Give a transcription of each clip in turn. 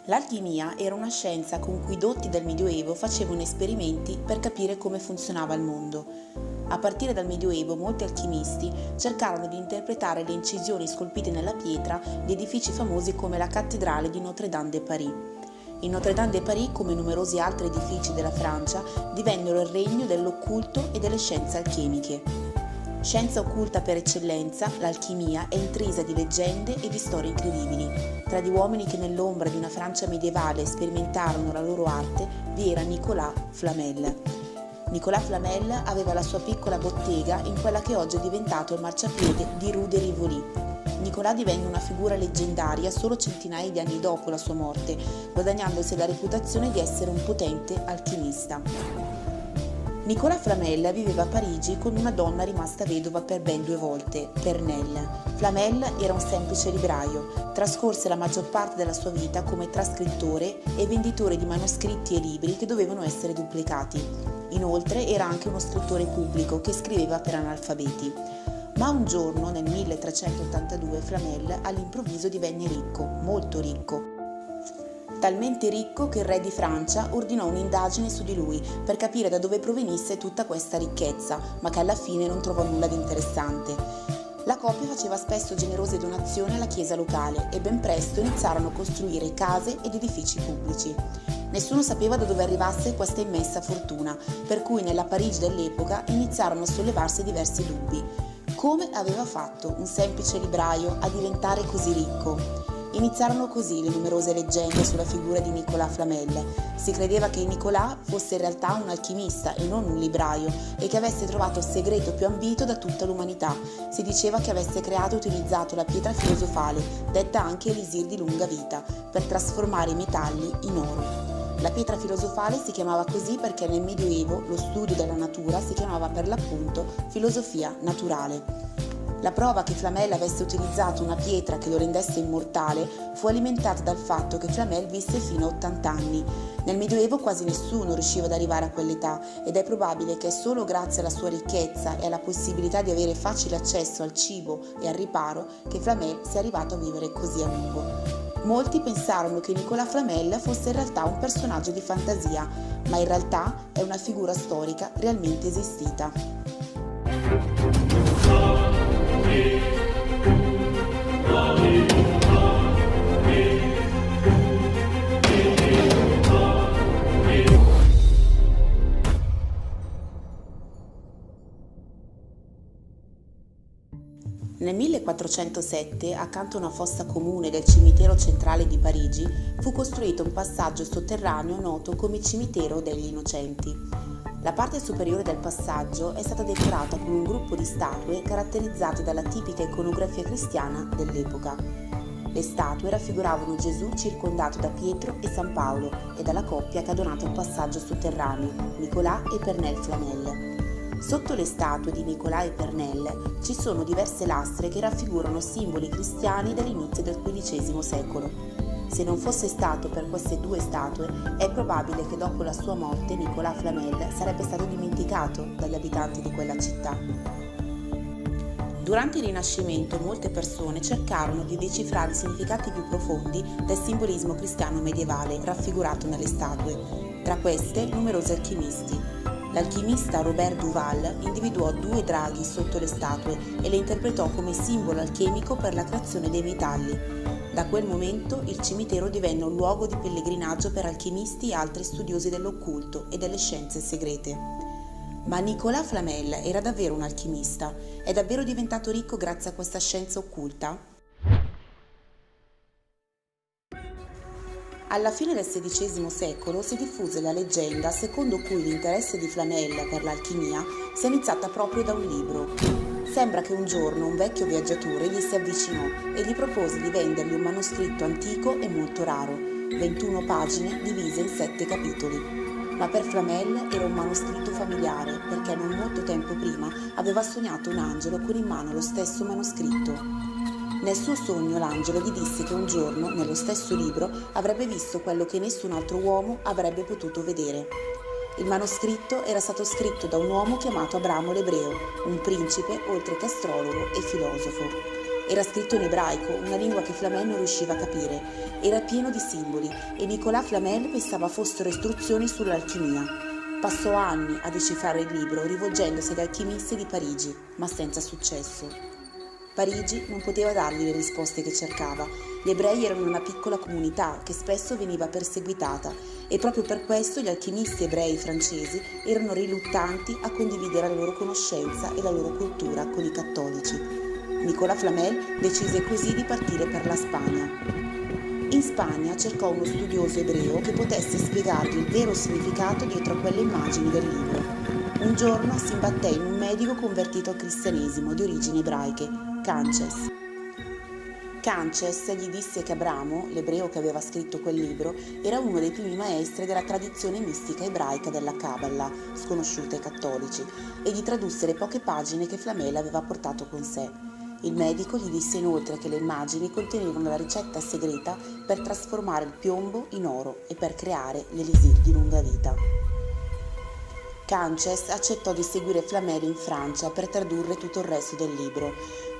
L'alchimia era una scienza con cui i dotti del Medioevo facevano esperimenti per capire come funzionava il mondo. A partire dal Medioevo molti alchimisti cercarono di interpretare le incisioni scolpite nella pietra di edifici famosi come la cattedrale di Notre-Dame de Paris. Il Notre-Dame de Paris, come numerosi altri edifici della Francia, divennero il regno dell'occulto e delle scienze alchemiche. Scienza occulta per eccellenza, l'alchimia è intrisa di leggende e di storie incredibili. Tra gli uomini che nell'ombra di una Francia medievale sperimentarono la loro arte vi era Nicolas Flamel. Nicolas Flamel aveva la sua piccola bottega in quella che oggi è diventato il marciapiede di Rue de Rivoli. Nicolas divenne una figura leggendaria solo centinaia di anni dopo la sua morte, guadagnandosi la reputazione di essere un potente alchimista. Nicolas Flamel viveva a Parigi con una donna rimasta vedova per ben 2 volte, Pernelle. Flamel era un semplice libraio, trascorse la maggior parte della sua vita come trascrittore e venditore di manoscritti e libri che dovevano essere duplicati. Inoltre era anche uno scrittore pubblico che scriveva per analfabeti. Ma un giorno, nel 1382, Flamel all'improvviso divenne ricco, molto ricco. Talmente ricco che il re di Francia ordinò un'indagine su di lui per capire da dove provenisse tutta questa ricchezza, ma che alla fine non trovò nulla di interessante. La coppia faceva spesso generose donazioni alla chiesa locale e ben presto iniziarono a costruire case ed edifici pubblici. Nessuno sapeva da dove arrivasse questa immensa fortuna, per cui nella Parigi dell'epoca iniziarono a sollevarsi diversi dubbi. Come aveva fatto un semplice libraio a diventare così ricco? Iniziarono così le numerose leggende sulla figura di Nicolas Flamel. Si credeva che Nicolas fosse in realtà un alchimista e non un libraio e che avesse trovato il segreto più ambito da tutta l'umanità. Si diceva che avesse creato e utilizzato la pietra filosofale, detta anche elisir di lunga vita, per trasformare i metalli in oro. La pietra filosofale si chiamava così perché nel Medioevo lo studio della natura si chiamava per l'appunto filosofia naturale. La prova che Flamel avesse utilizzato una pietra che lo rendesse immortale fu alimentata dal fatto che Flamel visse fino a 80 anni. Nel Medioevo quasi nessuno riusciva ad arrivare a quell'età ed è probabile che è solo grazie alla sua ricchezza e alla possibilità di avere facile accesso al cibo e al riparo che Flamel sia arrivato a vivere così a lungo. Molti pensarono che Nicolas Flamel fosse in realtà un personaggio di fantasia, ma in realtà è una figura storica realmente esistita. Nel 1407, accanto a una fossa comune del cimitero centrale di Parigi, fu costruito un passaggio sotterraneo noto come cimitero degli Innocenti. La parte superiore del passaggio è stata decorata con un gruppo di statue caratterizzate dalla tipica iconografia cristiana dell'epoca. Le statue raffiguravano Gesù circondato da Pietro e San Paolo e dalla coppia che ha donato il passaggio sotterraneo, Nicolas e Pernelle Flamel. Sotto le statue di Nicolas e Pernelle ci sono diverse lastre che raffigurano simboli cristiani dall'inizio del XV secolo. Se non fosse stato per queste 2 statue, è probabile che dopo la sua morte Nicolas Flamel sarebbe stato dimenticato dagli abitanti di quella città. Durante il Rinascimento molte persone cercarono di decifrare i significati più profondi del simbolismo cristiano medievale raffigurato nelle statue. Tra queste, numerosi alchimisti. L'alchimista Robert Duval individuò 2 draghi sotto le statue e le interpretò come simbolo alchemico per la creazione dei metalli. Da quel momento il cimitero divenne un luogo di pellegrinaggio per alchimisti e altri studiosi dell'occulto e delle scienze segrete. Ma Nicolas Flamel era davvero un alchimista? È davvero diventato ricco grazie a questa scienza occulta? Alla fine del XVI secolo si diffuse la leggenda secondo cui l'interesse di Flamel per l'alchimia sia iniziata proprio da un libro. Sembra che un giorno un vecchio viaggiatore gli si avvicinò e gli propose di vendergli un manoscritto antico e molto raro, 21 pagine divise in 7 capitoli. Ma per Flamel era un manoscritto familiare perché non molto tempo prima aveva sognato un angelo con in mano lo stesso manoscritto. Nel suo sogno l'angelo gli disse che un giorno, nello stesso libro, avrebbe visto quello che nessun altro uomo avrebbe potuto vedere. Il manoscritto era stato scritto da un uomo chiamato Abramo l'Ebreo, un principe oltre che astrologo e filosofo. Era scritto in ebraico, una lingua che Flamel non riusciva a capire. Era pieno di simboli e Nicolas Flamel pensava fossero istruzioni sull'alchimia. Passò anni a decifrare il libro rivolgendosi agli alchimisti di Parigi, ma senza successo. Parigi non poteva dargli le risposte che cercava. Gli ebrei erano una piccola comunità che spesso veniva perseguitata e proprio per questo gli alchimisti ebrei francesi erano riluttanti a condividere la loro conoscenza e la loro cultura con i cattolici. Nicolas Flamel decise così di partire per la Spagna. In Spagna cercò uno studioso ebreo che potesse spiegargli il vero significato dietro a quelle immagini del libro. Un giorno si imbatté in un medico convertito al cristianesimo di origini ebraiche, Canches. Canches gli disse che Abramo, l'ebreo che aveva scritto quel libro, era uno dei primi maestri della tradizione mistica ebraica della Kabbalah, sconosciuta ai cattolici, e gli tradusse le poche pagine che Flamel aveva portato con sé. Il medico gli disse inoltre che le immagini contenevano la ricetta segreta per trasformare il piombo in oro e per creare l'elisir di lunga vita. Canches accettò di seguire Flamel in Francia per tradurre tutto il resto del libro,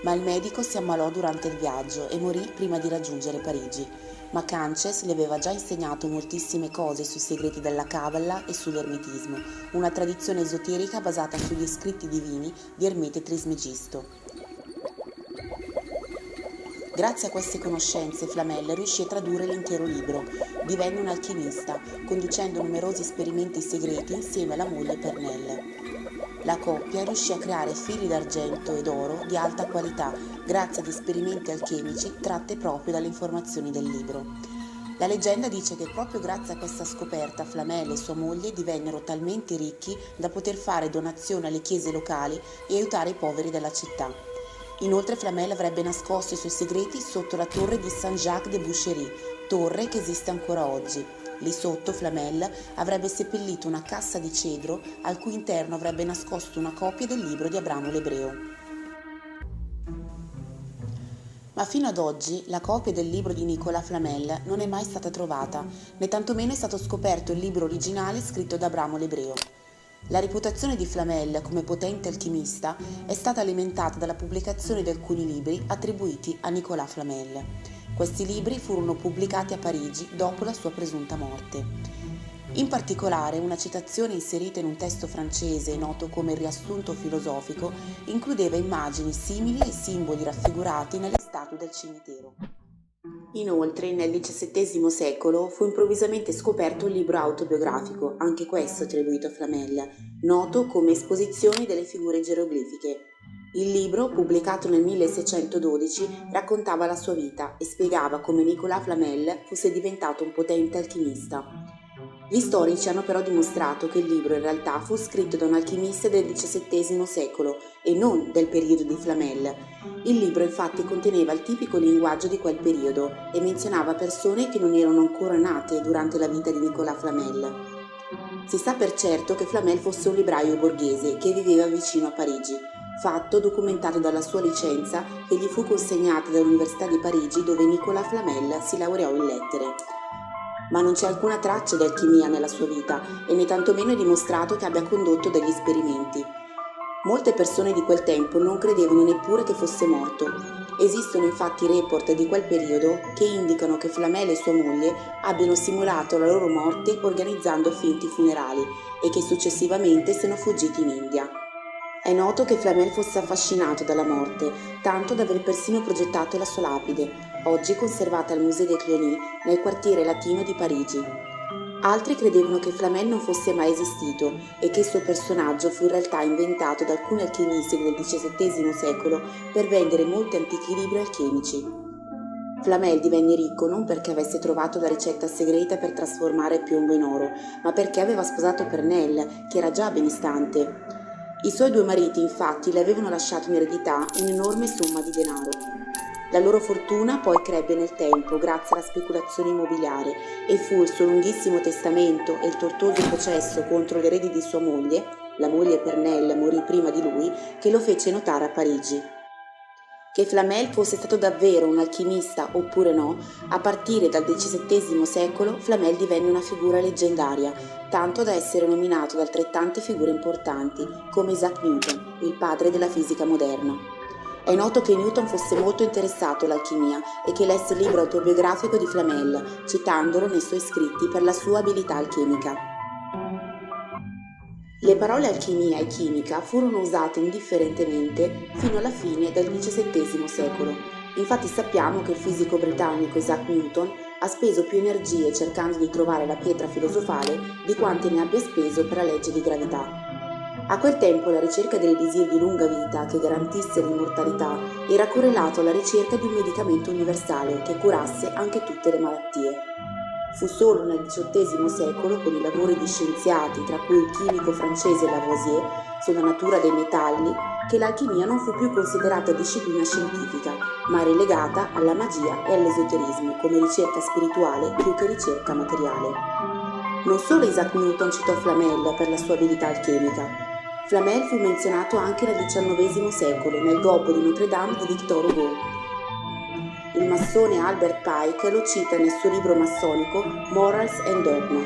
ma il medico si ammalò durante il viaggio e morì prima di raggiungere Parigi. Ma Canches le aveva già insegnato moltissime cose sui segreti della Kabbalah e sull'ermetismo, una tradizione esoterica basata sugli scritti divini di Ermete Trismegisto. Grazie a queste conoscenze Flamel riuscì a tradurre l'intero libro. Divenne un alchimista, conducendo numerosi esperimenti segreti insieme alla moglie Pernelle. La coppia riuscì a creare fili d'argento ed oro di alta qualità grazie ad esperimenti alchemici tratte proprio dalle informazioni del libro. La leggenda dice che proprio grazie a questa scoperta Flamel e sua moglie divennero talmente ricchi da poter fare donazioni alle chiese locali e aiutare i poveri della città. Inoltre Flamel avrebbe nascosto i suoi segreti sotto la torre di Saint-Jacques-de-Boucherie, torre che esiste ancora oggi. Lì sotto Flamel avrebbe seppellito una cassa di cedro al cui interno avrebbe nascosto una copia del libro di Abramo l'Ebreo. Ma fino ad oggi la copia del libro di Nicolas Flamel non è mai stata trovata, né tantomeno è stato scoperto il libro originale scritto da Abramo l'Ebreo. La reputazione di Flamel come potente alchimista è stata alimentata dalla pubblicazione di alcuni libri attribuiti a Nicolas Flamel. Questi libri furono pubblicati a Parigi dopo la sua presunta morte. In particolare, una citazione inserita in un testo francese noto come riassunto filosofico includeva immagini simili ai simboli raffigurati nelle statue del cimitero. Inoltre, nel XVII secolo fu improvvisamente scoperto un libro autobiografico, anche questo attribuito a Flamel, noto come Esposizioni delle figure geroglifiche. Il libro, pubblicato nel 1612, raccontava la sua vita e spiegava come Nicolas Flamel fosse diventato un potente alchimista. Gli storici hanno però dimostrato che il libro in realtà fu scritto da un alchimista del XVII secolo e non del periodo di Flamel. Il libro infatti conteneva il tipico linguaggio di quel periodo e menzionava persone che non erano ancora nate durante la vita di Nicolas Flamel. Si sa per certo che Flamel fosse un libraio borghese che viveva vicino a Parigi, fatto documentato dalla sua licenza che gli fu consegnata dall'Università di Parigi dove Nicolas Flamel si laureò in lettere. Ma non c'è alcuna traccia di alchimia nella sua vita e né tantomeno è dimostrato che abbia condotto degli esperimenti. Molte persone di quel tempo non credevano neppure che fosse morto. Esistono infatti report di quel periodo che indicano che Flamel e sua moglie abbiano simulato la loro morte organizzando finti funerali e che successivamente siano fuggiti in India. È noto che Flamel fosse affascinato dalla morte, tanto da aver persino progettato la sua lapide, oggi conservata al Musée des Cluny nel quartiere latino di Parigi. Altri credevano che Flamel non fosse mai esistito e che il suo personaggio fu in realtà inventato da alcuni alchimisti del XVII secolo per vendere molti antichi libri alchemici. Flamel divenne ricco non perché avesse trovato la ricetta segreta per trasformare il piombo in oro, ma perché aveva sposato Pernelle, che era già benestante. I suoi due mariti, infatti, le avevano lasciato in eredità un'enorme somma di denaro. La loro fortuna poi crebbe nel tempo grazie alla speculazione immobiliare e fu il suo lunghissimo testamento e il tortuoso processo contro gli eredi di sua moglie, la moglie Pernelle morì prima di lui, che lo fece notare a Parigi. Che Flamel fosse stato davvero un alchimista oppure no, a partire dal XVII secolo Flamel divenne una figura leggendaria, tanto da essere nominato da altrettante figure importanti, come Isaac Newton, il padre della fisica moderna. È noto che Newton fosse molto interessato all'alchimia e che lesse il libro autobiografico di Flamel, citandolo nei suoi scritti per la sua abilità alchemica. Le parole alchimia e chimica furono usate indifferentemente fino alla fine del XVII secolo. Infatti sappiamo che il fisico britannico Isaac Newton ha speso più energie cercando di trovare la pietra filosofale di quante ne abbia speso per la legge di gravità. A quel tempo la ricerca dell'elisir di lunga vita che garantisse l'immortalità era correlato alla ricerca di un medicamento universale che curasse anche tutte le malattie. Fu solo nel XVIII secolo, con i lavori di scienziati, tra cui il chimico francese Lavoisier, sulla natura dei metalli, che l'alchimia non fu più considerata disciplina scientifica, ma relegata alla magia e all'esoterismo come ricerca spirituale più che ricerca materiale. Non solo Isaac Newton citò Flamel per la sua abilità alchemica. Flamel fu menzionato anche nel XIX secolo nel gobbo di Notre Dame di Victor Hugo. Il massone Albert Pike lo cita nel suo libro massonico Morals and Dogma.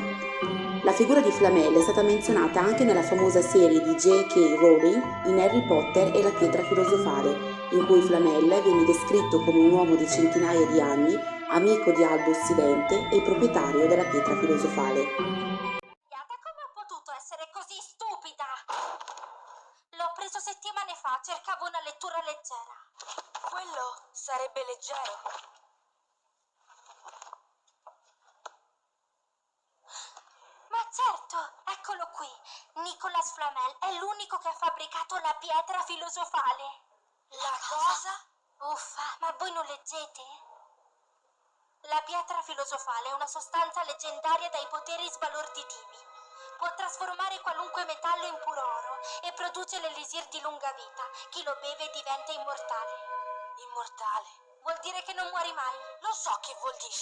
La figura di Flamel è stata menzionata anche nella famosa serie di J.K. Rowling in Harry Potter e la pietra filosofale, in cui Flamel viene descritto come un uomo di centinaia di anni, amico di Albus Silente e proprietario della pietra filosofale. Come ho potuto essere così stupida? L'ho preso settimane fa, cercavo una lettura leggera. Quello sarebbe leggero. Ma certo, eccolo qui. Nicolas Flamel è l'unico che ha fabbricato la pietra filosofale. La cosa? Uffa, ma voi non leggete? La pietra filosofale è una sostanza leggendaria dai poteri sbalorditivi. Può trasformare qualunque metallo in puro oro e produce l'elisir di lunga vita. Chi lo beve diventa immortale. Immortale? Vuol dire che non muori mai. Lo so che vuol dire.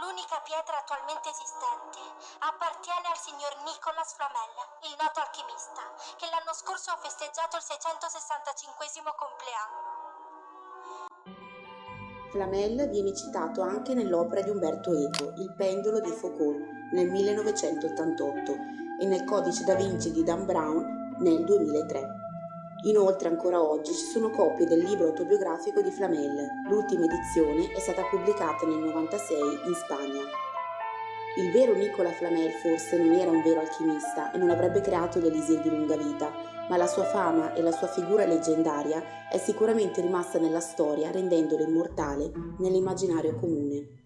L'unica pietra attualmente esistente appartiene al signor Nicolas Flamel, il noto alchimista, che l'anno scorso ha festeggiato il 665° compleanno. Flamel viene citato anche nell'opera di Umberto Eco, Il pendolo di Foucault, nel 1988 e nel Codice da Vinci di Dan Brown nel 2003. Inoltre ancora oggi ci sono copie del libro autobiografico di Flamel. L'ultima edizione è stata pubblicata nel 1996 in Spagna. Il vero Nicolas Flamel forse non era un vero alchimista e non avrebbe creato l'elisir di lunga vita, ma la sua fama e la sua figura leggendaria è sicuramente rimasta nella storia rendendolo immortale nell'immaginario comune.